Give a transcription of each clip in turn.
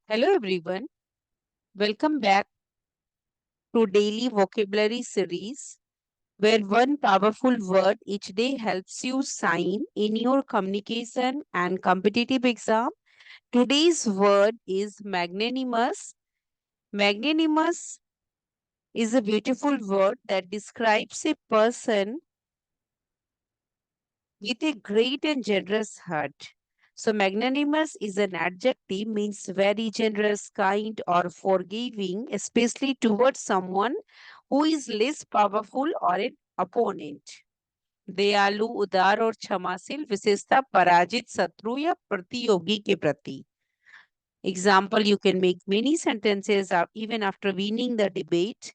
Hello everyone, welcome back to Daily Vocabulary Series, where one powerful word each day helps you shine in your communication and competitive exam. Today's word is magnanimous. Magnanimous is a beautiful word that describes a person with a great and generous heart. So, magnanimous is an adjective, means very generous, kind, or forgiving, especially towards someone who is less powerful or an opponent. दयालु उदार और क्षमाशील विशेषता पराजित शत्रु या प्रतियोगी के प्रति. Example, you can make many sentences even after winning the debate.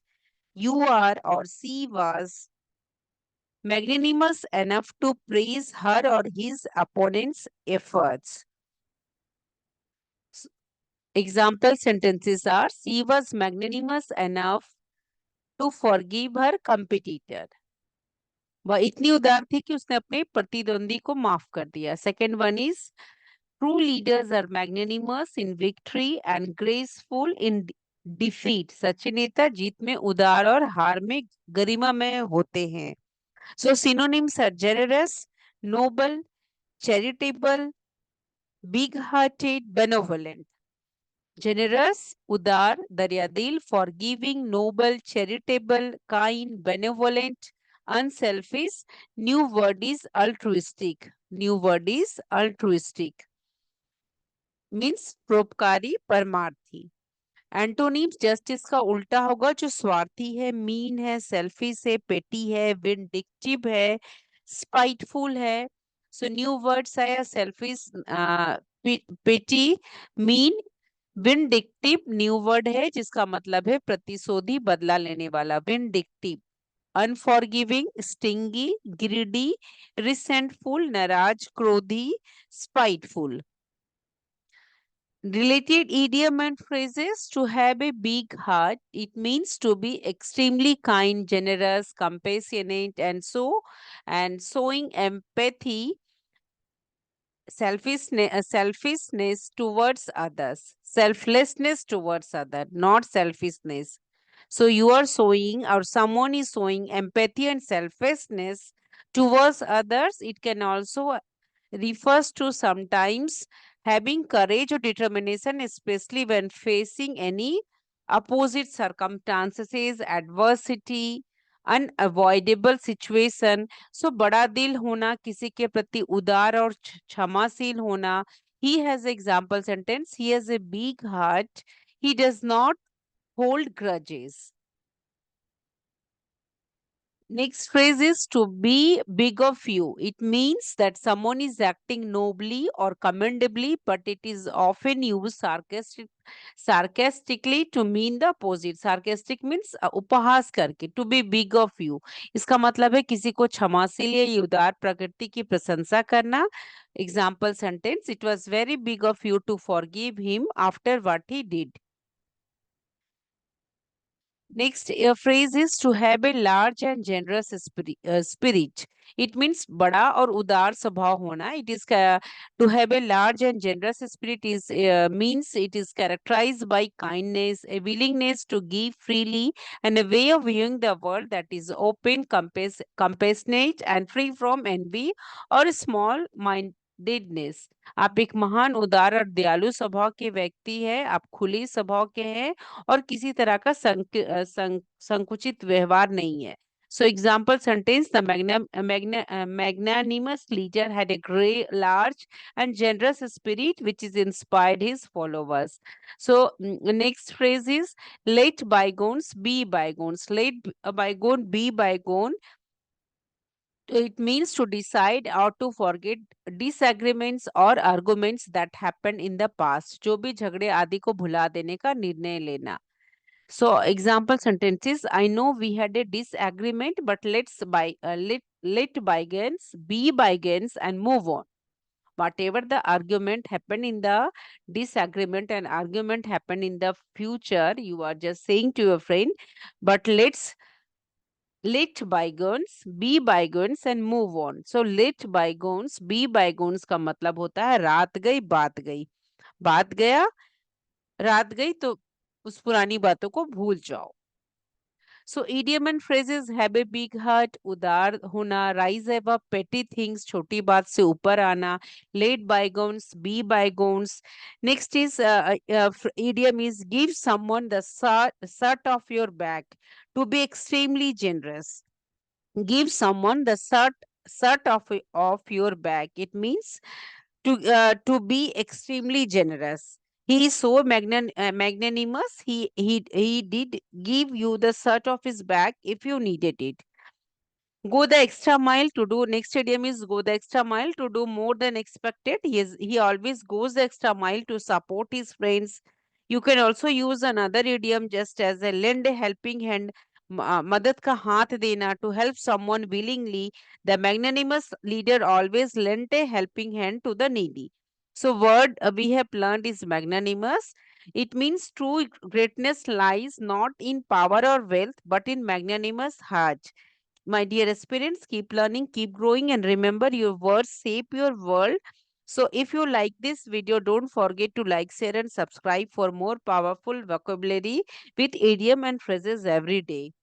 You are or she was magnanimous enough to praise her or his opponent's efforts. Example sentences are: she was magnanimous enough to forgive her competitor. वह इतनी उदार थी कि उसने अपने प्रतिद्वंदी को माफ कर दिया. Second one is true leaders are magnanimous in victory and graceful in defeat. सच्चे नेता जीत में उदार और हार में गरिमामय होते हैं. So synonyms are generous, noble, charitable, big-hearted, benevolent. Generous, udar, daryadil, forgiving, noble, charitable, kind, benevolent, unselfish. New word is altruistic. New word is altruistic. Means परोपकारी, परमार्थी. एंटोनिम्स जस्टिस का उल्टा होगा, जो स्वार्थी है, मीन है, सेल्फिश है, पेटी है, विंडिक्टिव है, स्पाइटफुल है. सो न्यू वर्ड्स आया सेल्फिश, पेटी, मीन, विंडिक्टिव. न्यू वर्ड है जिसका मतलब है प्रतिशोधी, बदला लेने वाला. Vindictive. Unforgiving, stingy, greedy, resentful, नाराज, क्रोधी, spiteful. Related idiom and phrases: to have a big heart, it means to be extremely kind, generous, compassionate, and showing empathy, selfishness towards others, selflessness towards others, not selfishness. So you are showing, or someone is showing empathy and selflessness towards others. It can also refers to sometimes having courage or determination, especially when facing any opposite circumstances, adversity, unavoidable situation. So बड़ा दिल होना, किसी के प्रति उदार और क्षमाशील होना. He has example sentence: he has a big heart, he does not hold grudges. Next phrase is to be big of you. It means that someone is acting nobly or commendably, but it is often used sarcastically to mean the opposite. Sarcastic means उपहास करके. To be big of you. इसका मतलब है किसी को क्षमाशील या उदार प्रकृति की प्रशंसा करना. Example sentence: it was very big of you to forgive him after what he did. Next phrase is to have a large and generous spirit. It means बड़ा और उदार स्वभाव होना. It is to have a large and generous spirit is means it is characterized by kindness, a willingness to give freely, and a way of viewing the world that is open, compassionate, and free from envy or small mindedness. आप एक महान, उदार और दयालु स्वभाव के व्यक्ति हैं. आप खुले स्वभाव के हैं और किसी तरह का संकुचित व्यवहार नहीं है. So example sentence: the magnanimous leader had a great, large and generous spirit which is inspired his followers. So next phrase is let bygones be bygones. Let a bygone be bygone. It means to decide or to forget disagreements or arguments that happened in the past. जो भी झगड़े आदि को भुला देने का निर्णय लेना. So example sentences: I know we had a disagreement, but let bygones be bygones and move on. Whatever the argument happened in the disagreement and argument happened in the future, you are just saying to your friend, but let bygones be bygones and move on. So let bygones be bygones का मतलब होता है रात गई बात गई. बात गया रात गई तो उस पुरानी बातों को भूल जाओ। So idiom and phrases have a big heart, उदार होना, rise above petty things, छोटी बात से ऊपर आना, let bygones be bygones. Next is idiom is give someone the shirt off your back, to be extremely generous. Give someone the shirt off your back. It means to be extremely generous. He is so magnanimous. He did give you the shirt off his back if you needed it. Go the extra mile to do. Next idiom is go the extra mile to do more than expected. He always goes the extra mile to support his friends. You can also use another idiom just as a lend a helping hand. मदद का हाथ देना, to help someone willingly. The magnanimous leader always lent a helping hand to the needy. So word we have learned is magnanimous. It means true greatness lies not in power or wealth but in magnanimous heart. My dear aspirants, keep learning, keep growing, and remember your words shape your world. So, if you like this video, don't forget to like, share, and subscribe for more powerful vocabulary with idiom and phrases every day.